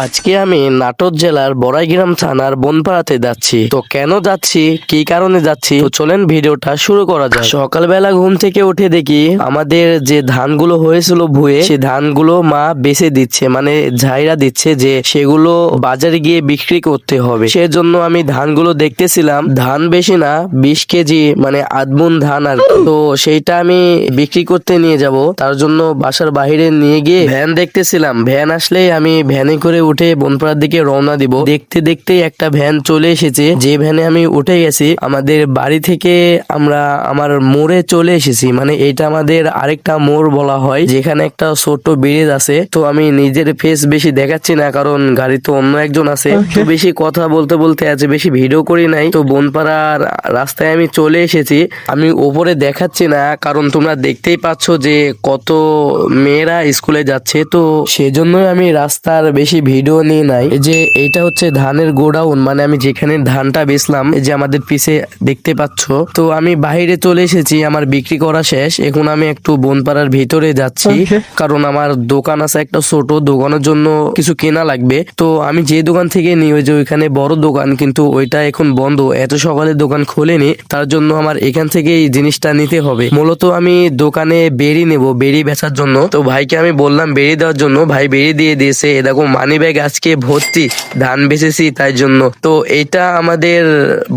আজকে আমি নাটোর জেলার বড়াইগ্রাম থানার বনপাড়াতে যাচ্ছি। তো কেন যাচ্ছি, কি কারণে যাচ্ছি, তো চলেন ভিডিওটা শুরু করা যাক। সকালবেলা ঘুম থেকে উঠে দেখি আমাদের যে ধানগুলো হয়েছিল ভুঁয়ে, সে ধানগুলো মা বেচে দিচ্ছে, মানে ঝাইরা দিচ্ছে যে সেগুলো বাজারে গিয়ে বিক্রি করতে হবে। সেজন্য আমি ধানগুলো দেখতেছিলাম। ধান বেশি না, 20 কেজি মানে আধমন ধান আর কি। তো সেইটা আমি বিক্রি করতে নিয়ে যাব, তার জন্য বাসার বাইরে নিয়ে গিয়ে ভ্যান দেখতেছিলাম। ভ্যান আসলেই আমি ভ্যানে করে উঠে বনপাড়ার দিকে রওনা দিব। দেখতে দেখতে একটা ভ্যান চলে এসেছে, যে ভ্যানে আমি উঠে গেছি। আমাদের বাড়ি থেকে আমরা আমার মোড়ে চলে এসেছি, মানে এটা আমাদের আরেকটা মোড় বলা হয়, যেখানে একটা ছোট্ট ব্রিজ আছে। তো আমি নিজের ফেস বেশি দেখাচ্ছি না, কারণ গাড়ি তো অন্য একজন আছে। তো বেশি কথা বলতে বলতে আজ বেশি ভিডিও করি নাই। তো বনপাড়ার রাস্তায় আমি চলে এসেছি। আমি ওপরে দেখাচ্ছি না, কারণ তোমরা দেখতেই পাচ্ছ যে কত মেয়েরা স্কুলে যাচ্ছে। তো সেজন্যই আমি রাস্তার বেশি ভিডিও নিয়ে নাই। এই যে এইটা হচ্ছে ধানের গোডাউন, মানে আমি যেখানে ধানটা বেচলাম, এই যে আমাদের পিছে দেখতে পাচ্ছ। তো আমি বাইরে চলে এসেছি, আমার বিক্রি করা শেষ। এখন আমি একটু বনপাড়ার ভিতরে যাচ্ছি, কারণ আমার দোকান আছে একটা ছোট, দোকানের জন্য কিছু কেনা লাগবে। তো আমি যে দোকান থেকে নিই, ওই যে ওইখানে বড় দোকান, কিন্তু ওইটা এখন বন্ধ, এত সকালে দোকান খোলেনি। তার জন্য আমার এখান থেকে এই জিনিসটা নিতে হবে। মূলত আমি দোকানে বেরি নেব, বেরি বেচার জন্য। তো ভাইকে আমি বললাম বেরি দেওয়ার জন্য, ভাই বেরি দিয়ে দিয়েছে। এ দেখো মানি ব্যাগ আজকে ভর্তি ধান বেচেছি তাই জন্য। তো এটা আমাদের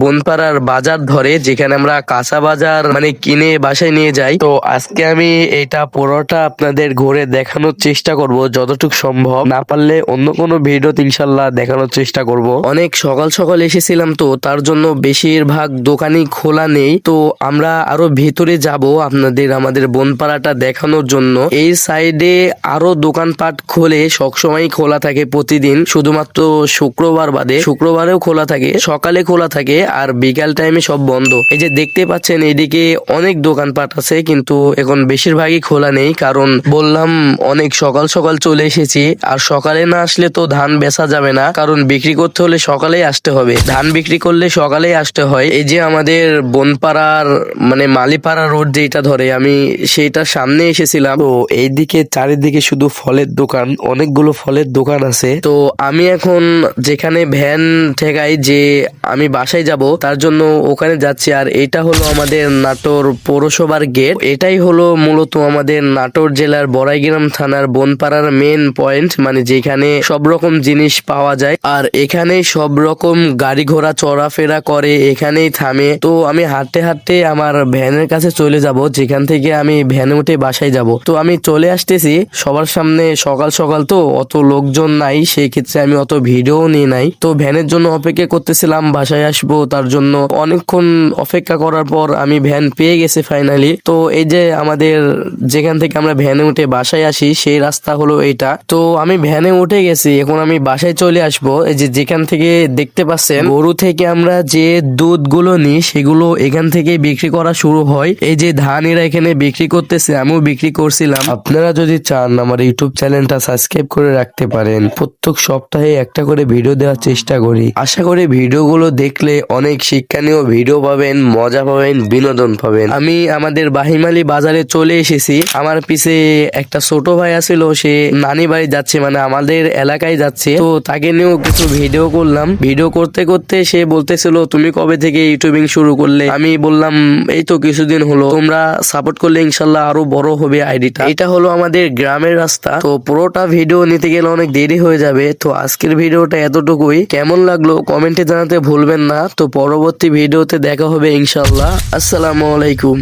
বনপাড়ার বাজার ধরে, যেখানে আমরা কাঁচা বাজার মানে কিনে বাসায় নিয়ে যাই। তো আজকে আমি এটা পুরোটা আপনাদের ঘুরে দেখানোর চেষ্টা করব যতটুকু সম্ভব, না পারলে অন্য কোনো ভিডিওতে ইনশাল্লাহ দেখানোর চেষ্টা করব। অনেক সকাল সকাল এসেছিলাম, তো তার জন্য বেশিরভাগ দোকানই খোলা নেই। তো আমরা আরো ভেতরে যাব আপনাদের আমাদের বনপাড়াটা দেখানোর জন্য। এই সাইডে আরো দোকানপাট খোলে, সবসময় খোলা থাকে প্রতিদিন, শুধুমাত্র শুক্রবার বাদে। শুক্রবারেও খোলা থাকে, সকালে খোলা থাকে, আর বিকাল টাইমে সব বন্ধ। এই যে দেখতে পাচ্ছেন এইদিকে অনেক দোকানপাট আছে, কিন্তু এখন বেশিরভাগই খোলা নেই, কারণ বললাম অনেক সকাল সকাল চলে এসেছি। আর সকালে না আসলে তো ধান বেচা যাবে না, কারণ বিক্রি করতে হলে সকালেই আসতে হবে, ধান বিক্রি করলে সকালেই আসতে হয়। এই যে আমাদের বনপাড়ার মানে মালিপাড়া রোড যেটা ধরে, আমি সেইটার সামনে এসেছিলাম। তো এইদিকে চারিদিকে শুধু ফলের দোকান, অনেকগুলো ফলের দোকান আছে। তো আমি এখন যেখানে ভ্যান ঠেকাই যে আমি বাসায় যাব, তার জন্য ওখানে যাচ্ছি। আর এটা হলো আমাদের নাটোর পৌরসভার গেট। এটাই হলো মূলত আমাদের নাটোর জেলার বড়াইগ্রাম থানার বনপাড়ার মেন পয়েন্ট, মানে যেখানে সব রকম জিনিস পাওয়া যায়। আর এখানেই সব রকম গাড়ি ঘোড়া চলাফেরা করে, এখানেই থামে। তো আমি হাঁটতে হাঁটতে আমার ভ্যানের কাছে চলে যাব, যেখান থেকে আমি ভ্যানে উঠে বাসায় যাব। তো আমি চলে আসতেছি সবার সামনে। সকাল সকাল তো অত লোকজন নাই, সেই ক্ষেত্রে আমি অত ভিডিও নিয়ে নাই। তো ভ্যানের জন্য অপেক্ষা করতেছিলাম, বাসায় আসবো তার জন্য। অনেকক্ষণ অপেক্ষা করার পর আমি ভ্যান পেয়ে গেছি ফাইনালি। তো এই যে আমাদের যেখান থেকে আমরা ভ্যানে উঠে বাসায় আসি, সেই রাস্তা হলো এইটা। তো আমি ভ্যানে উঠে গেছি, এখন আমি বাসায় চলে আসবো। এই যে যেখান থেকে দেখতে পাচ্ছেন গরু থেকে আমরা যে দুধ গুলো নিই, সেগুলো এখান থেকে বিক্রি করা শুরু হয়। এই যে ধান এরা এখানে বিক্রি করতেছে, আমিও বিক্রি করছিলাম। আপনারা যদি চান আমার ইউটিউব চ্যানেলটা সাবস্ক্রাইব করে রাখতে পারেন। প্রত্যেক সপ্তাহে একটা করে ভিডিও দেওয়ার চেষ্টা করি। আশা করি ভিডিওগুলো দেখলে অনেক শিক্ষণীয় ভিডিও পাবেন, মজা পাবেন, বিনোদন পাবেন। আমি আমাদের বাহিমালি বাজারে চলে এসেছি। আমার পিছে একটা ছোট ভাই আছিল, সে নানি বাড়ি যাচ্ছে, মানে আমাদের এলাকায় যাচ্ছে। তো তাকে নিয়েও কিছু ভিডিও করলাম। ভিডিও করতে করতে সে বলতেছিল তুমি কবে থেকে ইউটিউবিং শুরু করলে? আমি বললাম এই তো কিছুদিন হলো, তোমরা সাপোর্ট করলে ইনশাল্লাহ আরো বড় হবে আইডিটা। এটা হলো আমাদের গ্রামের রাস্তা। তো পুরোটা ভিডিও নিতে গেলে অনেক দেরি হয়ে যাবে। তো আজকের ভিডিওটা এতটুকুই। কেমন লাগলো কমেন্টে জানাতে ভুলবেন না। তো পরবর্তী ভিডিওতে দেখা হবে ইনশাল্লাহ। আসসালামু আলাইকুম।